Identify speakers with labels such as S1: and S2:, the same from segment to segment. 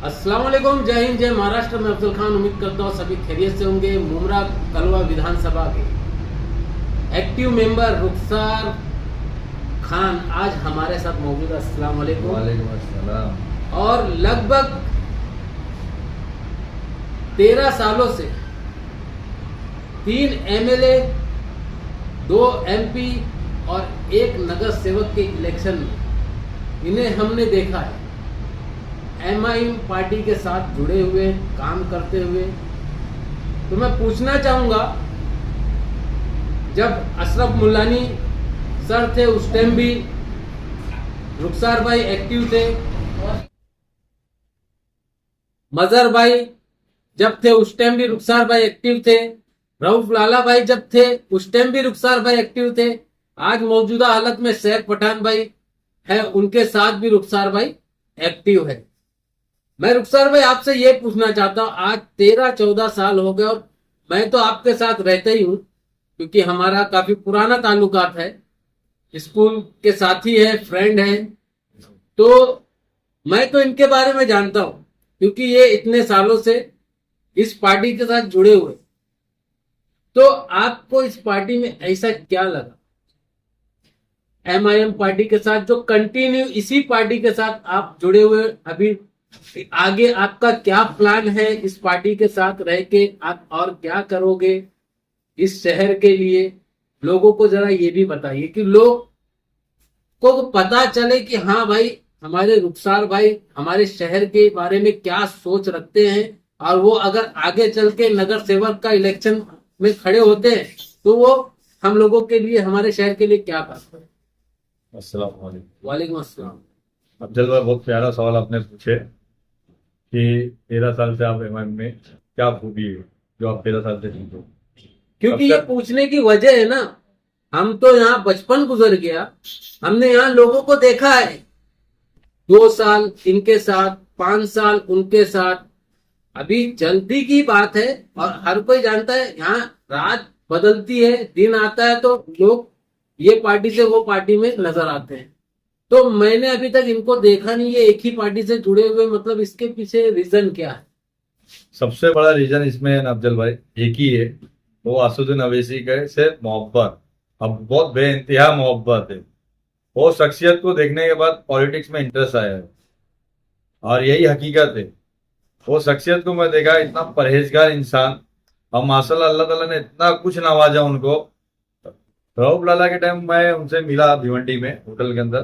S1: अस्सलाम वालेकुम, जय हिंद, जय महाराष्ट्र। मैं अफजल खान उम्मीद करता हूँ सभी खैरियत से होंगे। मुमरा कलवा विधानसभा के एक्टिव मेंबर रुखसार खान आज हमारे साथ मौजूद है। अस्सलाम वालेकुम।
S2: वालेकुम अस्सलाम।
S1: और लगभग 13 सालों से 3 एमएलए, 2 एमपी और 1 नगर सेवक के इलेक्शन में इन्हें हमने देखा है एमआईएम पार्टी के साथ जुड़े हुए, काम करते हुए। तो मैं पूछना चाहूंगा, जब अशरफ मुल्लानी सर थे उस टाइम भी रुखसार भाई एक्टिव थे, मजहर भाई जब थे उस टाइम भी रुखसार भाई एक्टिव थे, रऊफ लाला भाई जब थे उस टाइम भी रुखसार भाई एक्टिव थे। आज मौजूदा हालत में शेख पठान भाई है, उनके साथ भी रुखसार भाई एक्टिव है। मैं रुखसार भाई आपसे ये पूछना चाहता हूं, आज 13-14 साल हो गए और मैं तो आपके साथ रहता ही हूं क्योंकि हमारा काफी पुराना ताल्लुकात है, स्कूल के साथी है, फ्रेंड है। तो मैं तो इनके बारे में जानता हूं क्योंकि ये इतने सालों से इस पार्टी के साथ जुड़े हुए। तो आपको इस पार्टी में ऐसा क्या लगा, एमआईएम पार्टी के साथ जो कंटिन्यू इसी पार्टी के साथ आप जुड़े हुए, अभी आगे आपका क्या प्लान है इस पार्टी के साथ रह के, आप और क्या करोगे इस शहर के लिए? लोगों को जरा ये भी बताइए कि लोग को पता चले कि हाँ भाई, हमारे रुखसार भाई हमारे शहर के बारे में क्या सोच रखते हैं, और वो अगर आगे चल के नगर सेवक का इलेक्शन में खड़े होते हैं तो वो हम लोगों के लिए, हमारे शहर के लिए क्या करते हैं।
S2: अस्सलाम वालेकुम।
S1: वालेकुम अस्सलाम।
S2: अफजल भाई, बहुत प्यारा सवाल आपने पूछे कि 13 साल से आप एमआईएम में क्या खूबी है जो आप 13 साल से जीतो।
S1: क्योंकि ये पूछने की वजह है ना, हम तो यहाँ बचपन गुजर गया, हमने यहाँ लोगों को देखा है, 2 साल इनके साथ, 5 साल उनके साथ। अभी जल्दी की बात है और हर कोई जानता है यहाँ रात बदलती है, दिन आता है तो लोग ये पार्टी से वो पार्टी में नजर आते हैं। तो मैंने अभी तक इनको देखा नहीं, ये एक ही पार्टी से जुड़े हुए, मतलब इसके पीछे रीजन क्या है?
S2: सबसे बड़ा रीजन इसमें है ना अफजल भाई, एक ही है, वो असदुद्दीन अवैसी के से मोहब्बत। अब बहुत बेइंतहा मोहब्बत है। वो शख्सियत को देखने के बाद पॉलिटिक्स में इंटरेस्ट आया है और यही हकीकत है। वो शख्सियत को मैं देखा, इतना परहेजगार इंसान, और माशाल्लाह अल्लाह ताला ने इतना कुछ नवाजा उनको। रऊफ लाला के टाइम मैं उनसे मिला भिवंडी में होटल के अंदर,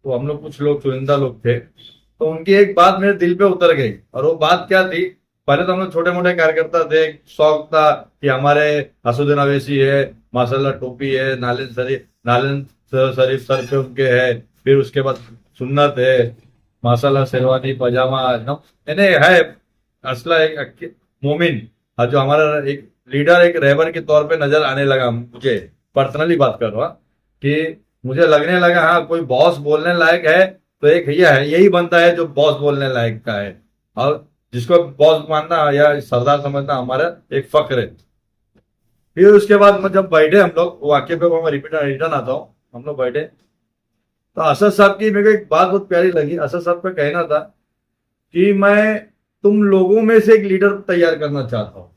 S2: तो हम लोग कुछ लोग चुनिंदा लोग थे, तो उनकी एक बात मेरे दिल पे उतर गई। और वो बात क्या थी, पहले तो हम लोग छोटे मोटे कार्यकर्ता थे, शौक था कि हमारे असदुद्दीन अवैसी है, माशाल्लाह टोपी है, नालन शरीफ सर पे उनके है, फिर उसके बाद सुन्नत है, माशाल्लाह शेरवानी पजामा यानी है असला एक मोमिन। और जो हमारा एक लीडर, एक रहबर के तौर पे नजर आने लगा, मुझे पर्सनली बात कर रहा कि मुझे लगने लगा हाँ कोई बॉस बोलने लायक है तो एक ये है, यही बनता है जो बॉस बोलने लायक का है, और जिसको बॉस मानना या सरदार समझना हमारा एक फख्र है। फिर उसके बाद जब बैठे हम लोग, वाक्य पे मैं रिटर्न आता हूँ, हम लोग बैठे तो असद साहब की मेरे को एक बात बहुत प्यारी लगी। असद साहब का कहना था कि मैं तुम लोगों में से एक लीडर तैयार करना चाहता हूँ,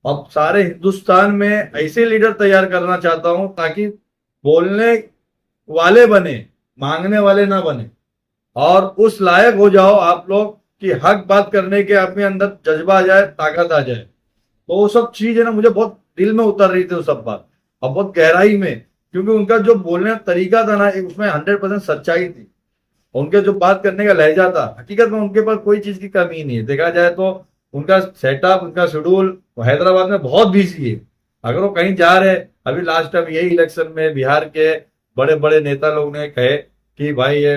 S2: अब सारे हिंदुस्तान में ऐसे लीडर तैयार करना चाहता हूं ताकि बोलने वाले बने, मांगने वाले ना बने, और उस लायक हो जाओ आप लोग कि हक बात करने के अपने अंदर जज्बा आ जाए, ताकत आ जाए। तो वो सब चीज है ना, मुझे बहुत दिल में उतर रही थी वो सब बात, और बहुत गहराई में, क्योंकि उनका जो बोलने का तरीका था ना, उसमें 100% सच्चाई थी। उनके जो बात करने का लहजा था, हकीकत में उनके पास कोई चीज की कमी नहीं है। देखा जाए तो उनका सेटअप, उनका शेड्यूल हैदराबाद में बहुत बिजी है। अगर वो कहीं जा रहे, अभी लास्ट टाइम यही इलेक्शन में बिहार के बड़े बड़े नेता लोग ने कहे कि भाई ये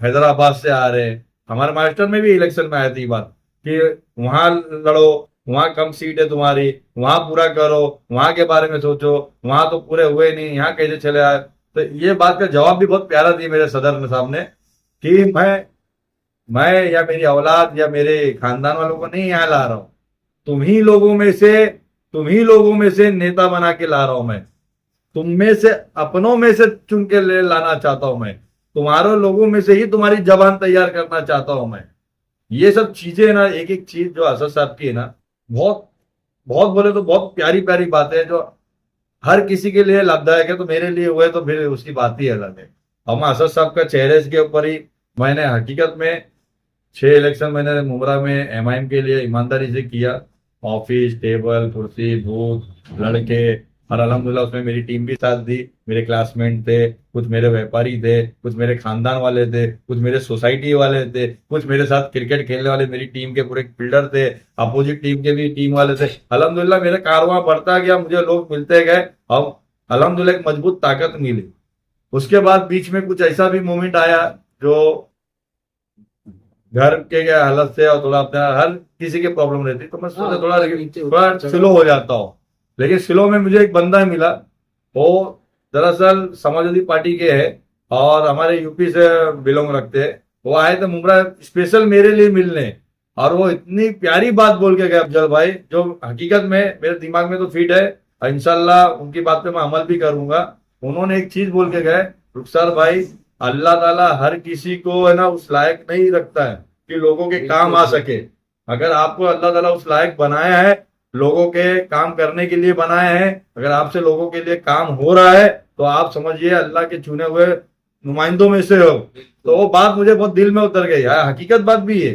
S2: हैदराबाद से आ रहे हैं, हमारे महाराष्ट्र में भी इलेक्शन में आई थी बात कि वहां लड़ो, वहां कम सीट है तुम्हारी, वहां पूरा करो, वहां के बारे में सोचो, वहां तो पूरे हुए नहीं, यहाँ कैसे चले आए। तो ये बात का जवाब भी बहुत प्यारा दी मेरे सदर साहब ने कि मैं या मेरी औलाद या मेरे खानदान वालों को नहीं यहाँ ला रहा हूं, तुम ही लोगों में से नेता बना के ला रहा हूं मैं, तुम में से अपनों में से चुन के ले लाना चाहता हूं मैं, तुम्हारे लोगों में से ही तुम्हारी जबान तैयार करना चाहता हूं मैं। ये सब चीजें ना, एक एक चीज जो असद साहब की है ना, बहुत बहुत बोले तो बहुत प्यारी प्यारी बातें हैं जो हर किसी के लिए लाभदायक है। तो मेरे लिए हुए तो फिर उसकी बात ही अलग है। हम असद साहब का चेहरे के ऊपर ही मैंने हकीकत में 6 इलेक्शन मैंने मुमरा में एमआईएम के लिए ईमानदारी से किया। ऑफिस, टेबल, कुर्सी, बूथ, लड़के, और अल्हम्दुलिल्लाह उसमें मेरी टीम भी साथ दी। मेरे क्लासमेट थे, कुछ मेरे व्यापारी थे, कुछ मेरे खानदान वाले थे, कुछ मेरे सोसाइटी वाले थे, कुछ मेरे साथ क्रिकेट खेलने वाले मेरी टीम के पूरे फील्डर थे, अपोजिट टीम के भी टीम वाले थे। अल्हम्दुलिल्लाह मेरा कारवां बढ़ता गया, मुझे लोग मिलते गए और अल्हम्दुलिल्लाह एक मजबूत ताकत मिली। उसके बाद बीच में कुछ ऐसा भी मोमेंट आया जो घर के हालत से और थोड़ा अपना हर किसी के प्रॉब्लम रहती, तो मैं सोचा थोड़ा स्लो हो जाता हूँ। लेकिन स्लो में मुझे एक बंदा मिला, वो दरअसल समाजवादी पार्टी के है और हमारे यूपी से बिलोंग रखते हैं। वो आए थे मुमरा स्पेशल मेरे लिए मिलने, और वो इतनी प्यारी बात बोल के गए अफजल भाई, जो हकीकत में मेरे दिमाग में तो फिट है, इंशाल्लाह उनकी बात पे मैं अमल भी करूंगा। उन्होंने एक चीज बोल के गए, रुखसार भाई, अल्लाह ताला हर किसी को है ना उस लायक नहीं रखता है कि लोगों के काम आ सके। अगर आपको अल्लाह ताला उस लायक बनाया है, लोगों के काम करने के लिए बनाया है, अगर आपसे लोगों के लिए काम हो रहा है, तो आप समझिए अल्लाह के चुने हुए नुमाइंदों में से हो। तो वो बात मुझे बहुत दिल में उतर गई है, हकीकत बात भी है।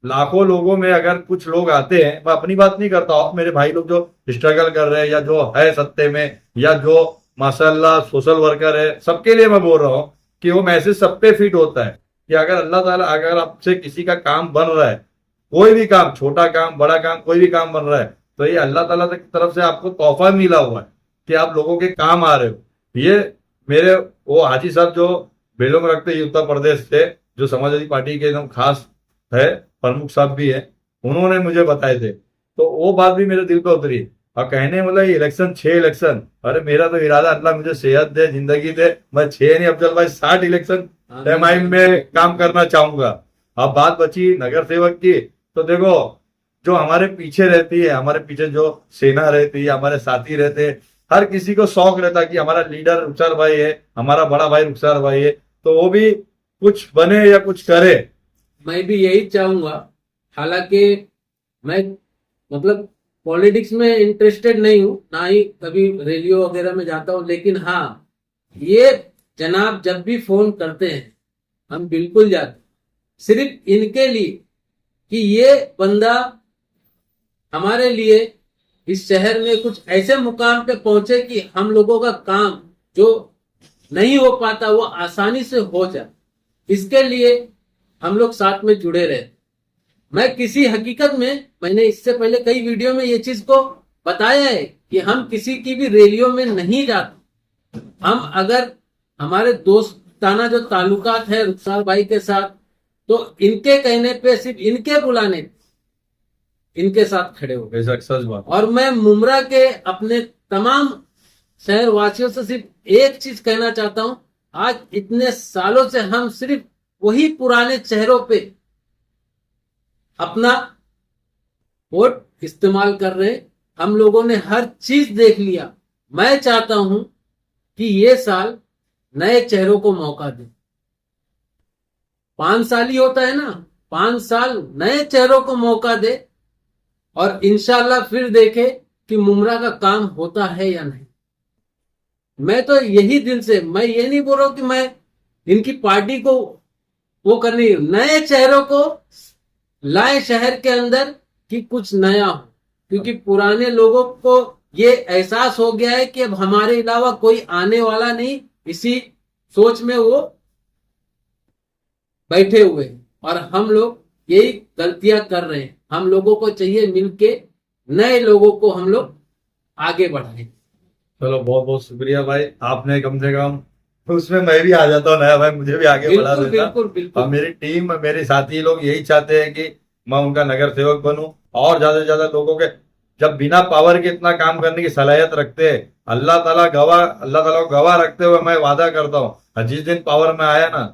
S2: लाखों लोगों में अगर कुछ लोग आते हैं, मैं अपनी बात नहीं करता हूँ, मेरे भाई लोग जो स्ट्रगल कर रहे हैं या जो है सत्ते में या जो माशाल्लाह सोशल वर्कर है, सबके लिए मैं बोल रहा हूँ कि वो मैसेज सब पे फिट होता है कि अगर अल्लाह ताला अगर आपसे किसी का काम बन रहा है, कोई भी काम, छोटा काम बड़ा काम, कोई भी काम बन रहा है, तो ये अल्लाह ताला की तरफ से आपको तोहफा मिला हुआ है कि आप लोगों के काम आ रहे हो। ये मेरे वो हाजी साहब जो बिलोंग रखते हैं उत्तर प्रदेश से, जो समाजवादी पार्टी के एकदम खास है, प्रमुख साहब भी है, उन्होंने मुझे बताए थे। तो वो बात भी मेरे दिल पे उतरी। और कहने मतलब इलेक्शन 6 इलेक्शन, अरे मेरा तो इरादा अल्लाह मुझे सेहत दे, जिंदगी दे, मैं 6 नहीं अफजल भाई 60 इलेक्शन एमआईएम में काम करना चाहूंगा। अब बात बची नगर सेवक की, तो देखो जो हमारे पीछे रहती है, हमारे पीछे जो सेना रहती है, हमारे साथी रहते हैं, हर किसी को शौक रहता है कि हमारा लीडर रुखसार भाई है, हमारा बड़ा भाई रुखसार भाई है, तो वो भी कुछ बने या कुछ करे।
S1: मैं भी यही चाहूंगा। हालांकि मैं मतलब पॉलिटिक्स में इंटरेस्टेड नहीं हूं, ना ही कभी रैलियों वगैरह में जाता हूं, लेकिन हाँ, ये जनाब जब भी फोन करते हैं हम बिल्कुल जाते, सिर्फ इनके लिए कि ये बंदा हमारे लिए इस शहर में कुछ ऐसे मुकाम पे पहुंचे कि हम लोगों का काम जो नहीं हो पाता वो आसानी से हो जाए। इसके लिए हम लोग साथ में जुड़े रहे। मैं किसी हकीकत में, मैंने इससे पहले कई वीडियो में ये चीज को बताया है कि हम किसी की भी रैलियों में नहीं जाते। हम अगर हमारे दोस्ताना जो ताल्लुकात है रुखसार भाई के साथ, तो इनके कहने पे, सिर्फ इनके बुलाने पे इनके साथ खड़े हो गए।
S2: सच बात।
S1: और मैं मुमरा के अपने तमाम शहर वासियों से सिर्फ एक चीज कहना चाहता हूं, आज इतने सालों से हम सिर्फ वही पुराने चेहरों पे अपना वोट इस्तेमाल कर रहे हैं। हम लोगों ने हर चीज देख लिया। मैं चाहता हूं कि ये साल नए चेहरों को मौका दे। 5 साल ही होता है ना, 5 साल नए चेहरों को मौका दे और इंशाल्लाह फिर देखे कि मुमरा का काम होता है या नहीं। मैं तो यही दिल से, मैं ये नहीं बोल रहा हूं कि मैं इनकी पार्टी को वो करनी, नए चेहरों को लाए शहर के अंदर कि कुछ नया हो, क्योंकि पुराने लोगों को ये एहसास हो गया है कि अब हमारे अलावा कोई आने वाला नहीं, इसी सोच में वो बैठे हुए हैं और हम लोग यही गलतियां कर रहे हैं। हम लोगों को चाहिए मिलके नए लोगों को हम लोग आगे बढ़ाएं।
S2: चलो बहुत बहुत शुक्रिया भाई, आपने कम से कम उसमें मैं भी आ जाता हूँ नया भाई, मुझे भी आगे बढ़ा देता।
S1: बिल्कुल बिल्कुल।
S2: और मेरी टीम, मेरे साथी लोग यही चाहते हैं कि मैं उनका नगर सेवक बनूं और ज्यादा से ज्यादा लोगों के, जब बिना पावर के इतना काम करने की सलाहियत रखते हैं, अल्लाह ताला को गवाह रखते हुए मैं वादा करता हूँ, जिस दिन पावर में आया ना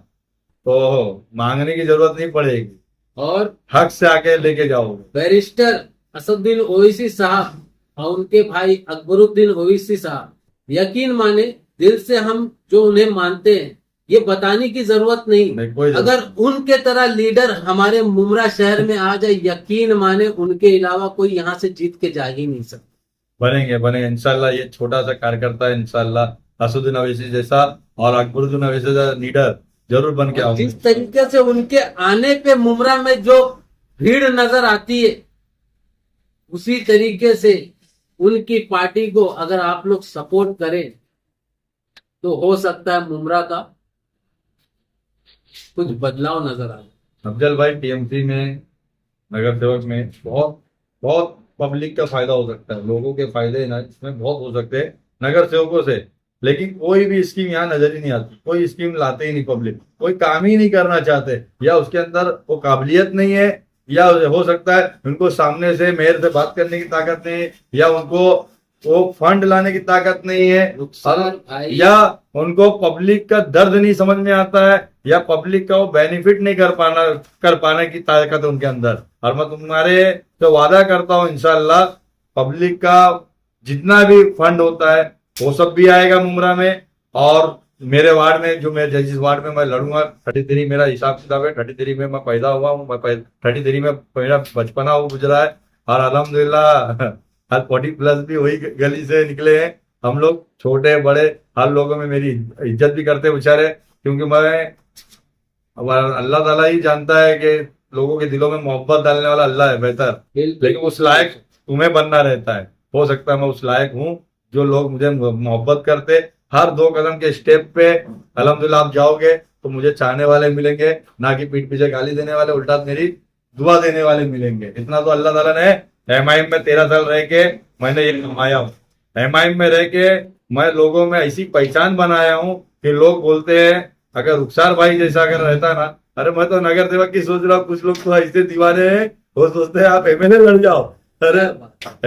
S2: तो मांगने की जरूरत नहीं पड़ेगी
S1: और
S2: हक से आके लेके जाओगे।
S1: बैरिस्टर असदुद्दीन ओवैसी साहब और उनके भाई अकबरुद्दीन ओवैसी साहब, यकीन माने दिल से हम जो उन्हें मानते हैं, ये बताने की जरूरत नहीं।
S2: कोई
S1: अगर उनके तरह लीडर हमारे मुमरा शहर में आ जाए, यकीन माने उनके अलावा कोई यहाँ से जीत के जा ही नहीं सकता।
S2: बनेंगे इंशाल्लाह। ये छोटा सा कार्यकर्ता है, इंशाल्लाह असुद्दीन अवैसी जैसा और अकबरुद्दीन अवैसी जैसा लीडर जरूर बन के आऊंगा।
S1: जिस तरीके से उनके आने पे मुमरा में जो भीड़ नजर आती है, उसी तरीके से उनकी पार्टी को अगर आप लोग सपोर्ट करें तो हो सकता है मुमरा का कुछ बदलाव नजर आए।
S2: अफजल भाई, टीएमसी में नगर सेवक में बहुत बहुत पब्लिक का फायदा हो सकता है, लोगों के फायदे ना इसमें बहुत हो सकते हैं नगर सेवकों से। लेकिन कोई भी स्कीम यहाँ नजर ही नहीं आती, कोई स्कीम लाते ही नहीं पब्लिक, कोई काम ही नहीं करना चाहते, या उसके अंदर वो काबिलियत नहीं है, या हो सकता है उनको सामने से मेयर से बात करने की ताकत नहीं है, या उनको वो फंड लाने की ताकत नहीं है, या उनको पब्लिक का दर्द नहीं समझ में आता है, या पब्लिक का वो बेनिफिट नहीं कर पाने की ताकत है उनके अंदर। और मैं तुम्हारे तो वादा करता हूँ इंशाल्लाह पब्लिक का जितना भी फंड होता है वो सब भी आएगा मुमरा में। और मेरे वार्ड में जो मैं जिस वार्ड में मैं लड़ूंगा 33 मेरा हिसाब किताब है, 33 में मैं पैदा हुआ हूँ, 33 में मेरा बचपना वो गुजरा है। और अल्हम्दुलिल्लाह हर 40+ भी वही गली से निकले हैं हम लोग, छोटे बड़े हर लोगों में मेरी इज्जत भी करते बेचारे, क्योंकि मैं अल्लाह ताला ही जानता है कि लोगों के दिलों में मोहब्बत डालने वाला अल्लाह है बेहतर। लेकिन उस लायक तुम्हें बनना रहता है, हो सकता है मैं उस लायक हूँ जो लोग मुझे मोहब्बत करते। हर 2 कदम के स्टेप पे अल्हम्दुलिल्लाह आप जाओगे तो मुझे चाहने वाले मिलेंगे, ना कि पीठ पीछे गाली देने वाले, उल्टा मेरी दुआ देने वाले मिलेंगे। इतना तो अल्लाह ताला ने एमआईएम में 13 साल रह के मैंने ये कमाया हूँ। एमआईएम में रह के मैं लोगों में ऐसी पहचान बनाया हूँ कि लोग बोलते हैं अगर रुखसार भाई जैसा अगर रहता ना, अरे मैं तो नगर सेवक की सोच रहा हूँ, कुछ लोग तो ऐसे दीवाने हैं वो सोचते हैं आप एमएलए लड़ जाओ। अरे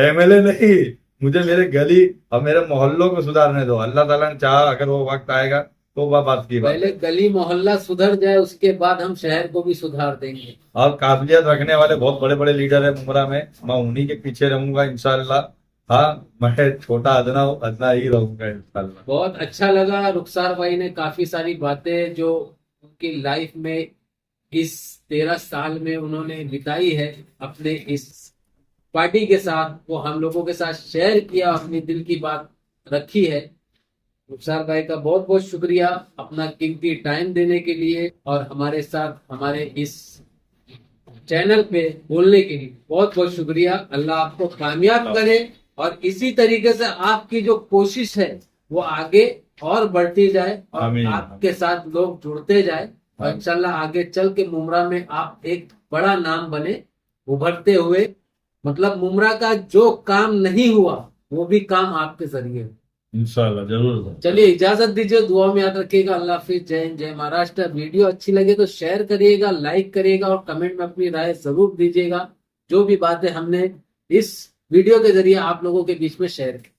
S2: एमएलए नहीं, मुझे मेरे गली और मेरे मोहल्लों को सुधारने दो। अल्लाह ताला ने चाहा अगर वो वक्त आएगा तो वह बात की बात।
S1: पहले गली मोहल्ला सुधर जाए, उसके बाद हम शहर को भी सुधार देंगे।
S2: और काबिलियत रखने वाले बहुत बड़े बड़े लीडर है मुमरा में, मैं उन्हीं के पीछे रहूंगा इंशाल्लाह। हाँ, मैं छोटा अदना ही रहूंगा इंशाल्लाह।
S1: बहुत अच्छा लगा, रुखसार भाई ने काफी सारी बातें जो उनकी लाइफ में इस 13 साल में उन्होंने बिताई है अपने इस पार्टी के साथ, वो हम लोगों के साथ शेयर किया, अपनी दिल की बात रखी है। रुखसार भाई का बहुत बहुत शुक्रिया अपना कीमती टाइम देने के लिए और हमारे साथ हमारे इस चैनल पे बोलने के लिए बहुत बहुत शुक्रिया। अल्लाह आपको कामयाब करे और इसी तरीके से आपकी जो कोशिश है वो आगे और बढ़ती जाए और आपके साथ लोग जुड़ते जाए और इंशाल्लाह आगे चल के मुमरा में आप एक बड़ा नाम बने, उभरते हुए। मतलब मुमरा का जो काम नहीं हुआ वो भी काम आपके जरिए
S2: इंशाल्लाह जरूर।
S1: चलिए इजाजत दीजिए, दुआ में याद रखिएगा। अल्लाह हाफिज, जय हिंद, जय महाराष्ट्र। वीडियो अच्छी लगे तो शेयर करिएगा, लाइक करिएगा और कमेंट में अपनी राय जरूर दीजिएगा। जो भी बातें हमने इस वीडियो के जरिए आप लोगों के बीच में शेयर की।